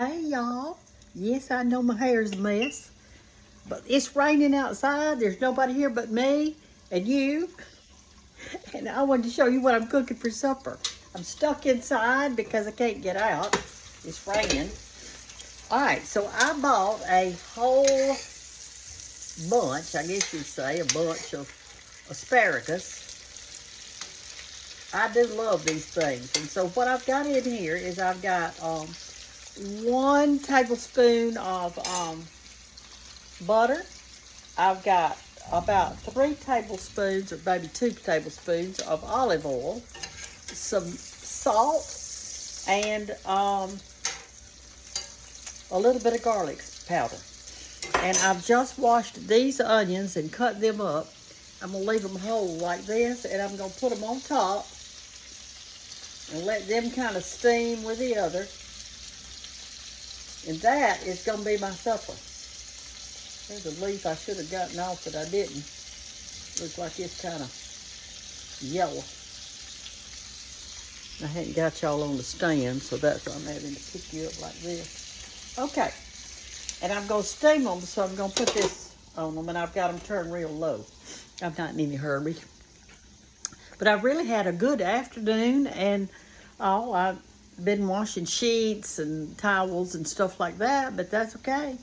Hey y'all. Yes, I know my hair's a mess, but it's raining outside. There's nobody here but me and you. And I wanted to show you what I'm cooking for supper. I'm stuck inside because I can't get out. It's raining. All right, so I bought a whole bunch, I guess you'd say, a bunch of asparagus. I do love these things. And so what I've got in here is I've got 1 tablespoon of butter. I've got about 3 tablespoons or maybe 2 tablespoons of olive oil, some salt, and a little bit of garlic powder. And I've just washed these onions and cut them up. I'm going to leave them whole like this, and I'm going to put them on top and let them kind of steam with the other. And that is going to be my supper. There's a leaf I should have gotten off, but I didn't. Looks like it's kind of yellow. I hadn't got y'all on the stand, so that's why I'm having to pick you up like this. Okay. And I'm going to steam them, so I'm going to put this on them, and I've got them turned real low. I'm not in any hurry. But I've really had a good afternoon, and I've been washing sheets and towels and stuff like that, but that's okay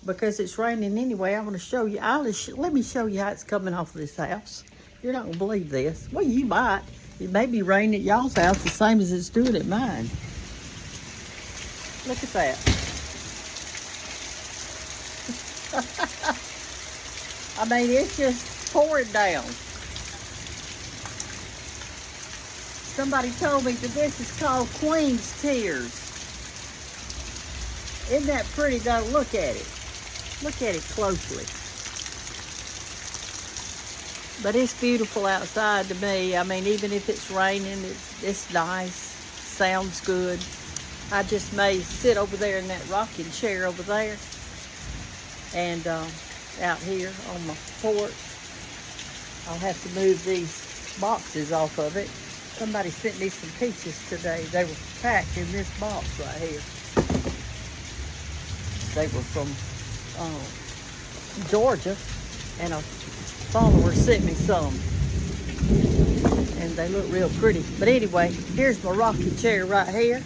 because it's raining anyway. I want to show you. Let me show you how it's coming off of this house. You're not going to believe this. Well, you might. It may be raining at y'all's house the same as it's doing at mine. Look at that. I mean, it's just pouring down. Somebody told me that this is called Queen's Tears. Isn't that pretty though? Look at it. Look at it closely. But it's beautiful outside to me. I mean, even if it's raining, it's nice. Sounds good. I just may sit over there in that rocking chair over there. And out here on my porch. I'll have to move these boxes off of it. Somebody sent me some peaches today. They were packed in this box right here. They were from Georgia, and a follower sent me some. And they look real pretty. But anyway, here's my rocking chair right here.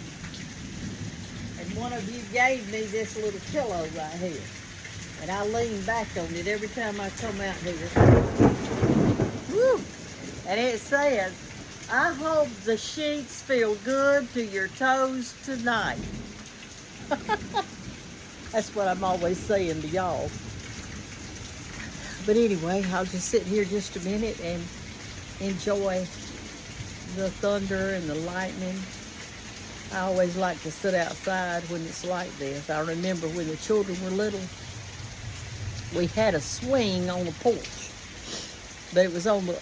And one of you gave me this little pillow right here. And I lean back on it every time I come out here. Woo! And it says, I hope the sheets feel good to your toes tonight. That's what I'm always saying to y'all. But anyway, I'll just sit here just a minute and enjoy the thunder and the lightning. I always like to sit outside when it's like this. I remember when the children were little, we had a swing on the porch. But it was on the,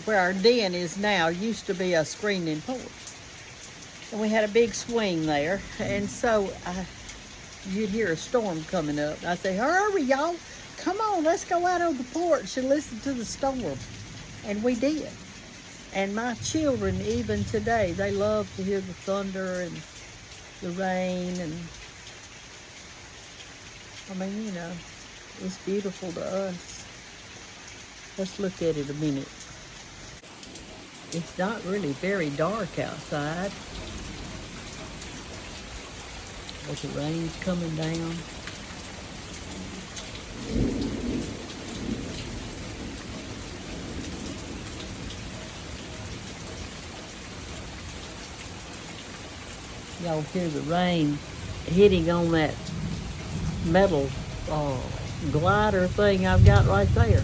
where our den is now, used to be a screened-in porch. And we had a big swing there. And so you'd hear a storm coming up. I'd say, hurry, y'all. Come on, let's go out on the porch and listen to the storm. And we did. And my children, even today, they love to hear the thunder and the rain. And I mean, you know, it's beautiful to us. Let's look at it a minute. It's not really very dark outside. But the rain's coming down. Y'all hear the rain hitting on that metal glider thing I've got right there.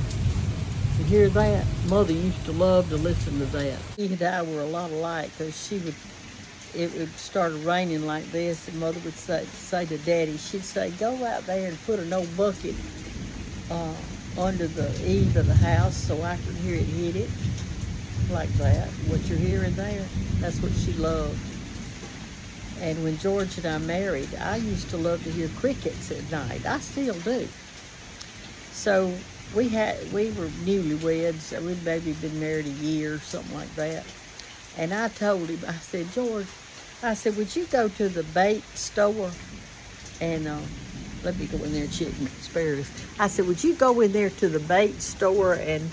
You hear that? Mother used to love to listen to that. She and I were a lot alike because it would start raining like this, and Mother would say to Daddy, she'd say, go out there and put an old bucket under the eave of the house so I could hear it hit it, like that. What you're hearing there, that's what she loved. And when George and I married, I used to love to hear crickets at night. I still do. So we were newlyweds. We'd maybe been married a year or something like that. And I told him, I said, George, I said, would you go to the bait store And let me go in there and check my asparagus. I said, would you go in there to the bait store and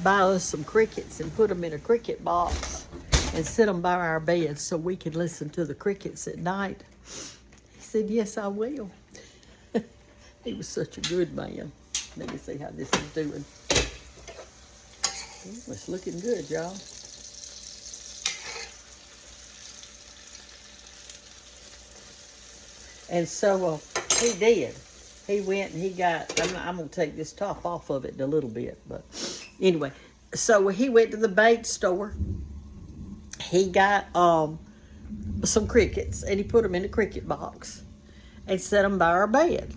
buy us some crickets and put them in a cricket box and sit them by our bed so we can listen to the crickets at night? He said, yes, I will. He was such a good man. Let me see how this is doing. Ooh, it's looking good, y'all. And so he did. He went and he got, I'm going to take this top off of it in a little bit. But anyway, so he went to the bait store. He got some crickets and he put them in a cricket box and set them by our bed.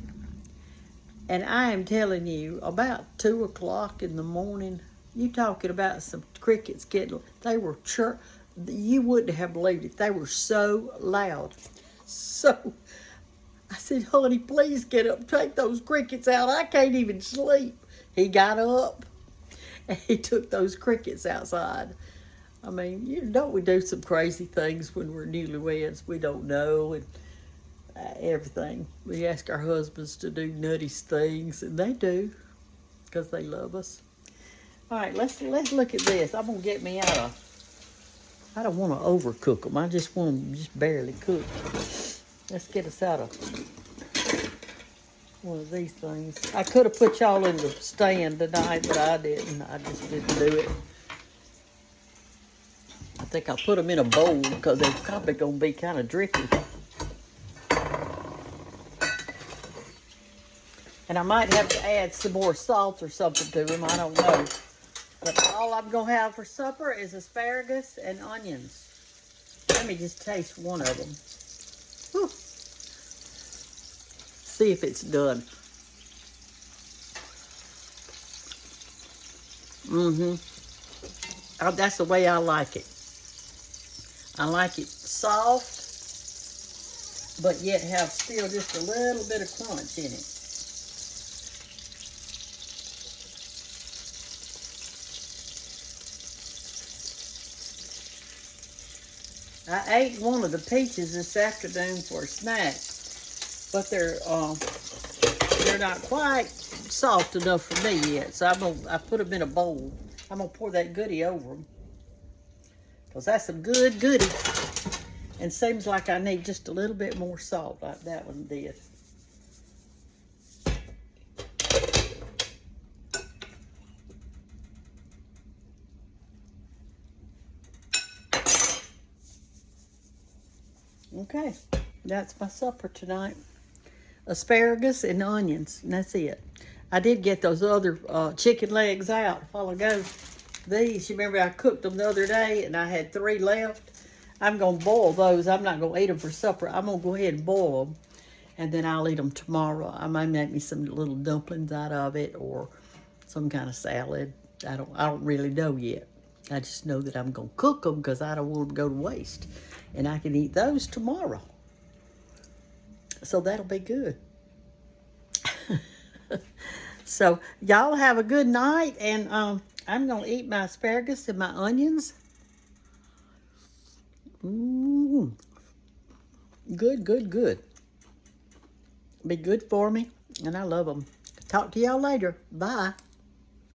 And I am telling you, about 2 o'clock in the morning, you talking about some crickets getting, they were you wouldn't have believed it. They were so loud. So I said, honey, please get up, take those crickets out. I can't even sleep. He got up and he took those crickets outside. I mean, don't we do some crazy things when we're newlyweds? We don't know, and everything. We ask our husbands to do nutty things, and they do, because they love us. All right, let's look at this. I'm gonna get me out of. I don't want to overcook them. I just want them just barely cooked. Let's get us out of one of these things. I could have put y'all in the stand tonight, but I didn't. I just didn't do it. I think I'll put them in a bowl because they're probably gonna be kind of drippy. And I might have to add some more salt or something to them. I don't know. But all I'm going to have for supper is asparagus and onions. Let me just taste one of them. Whew. See if it's done. Oh, that's the way I like it. I like it soft, but yet have still just a little bit of crunch in it. I ate one of the peaches this afternoon for a snack, but they're not quite soft enough for me yet. So I put them in a bowl. I'm gonna pour that goodie over them, because that's some good goodie. And seems like I need just a little bit more salt, like that one did. Okay, that's my supper tonight. Asparagus and onions, and that's it. I did get those other chicken legs out a while ago. These, you remember I cooked them the other day and I had 3 left. I'm going to boil those. I'm not going to eat them for supper. I'm going to go ahead and boil them, and then I'll eat them tomorrow. I might make me some little dumplings out of it or some kind of salad. I don't really know yet. I just know that I'm going to cook them because I don't want them to go to waste. And I can eat those tomorrow. So that'll be good. So y'all have a good night, and I'm going to eat my asparagus and my onions. Good, good, good. Be good for me, and I love them. Talk to y'all later. Bye.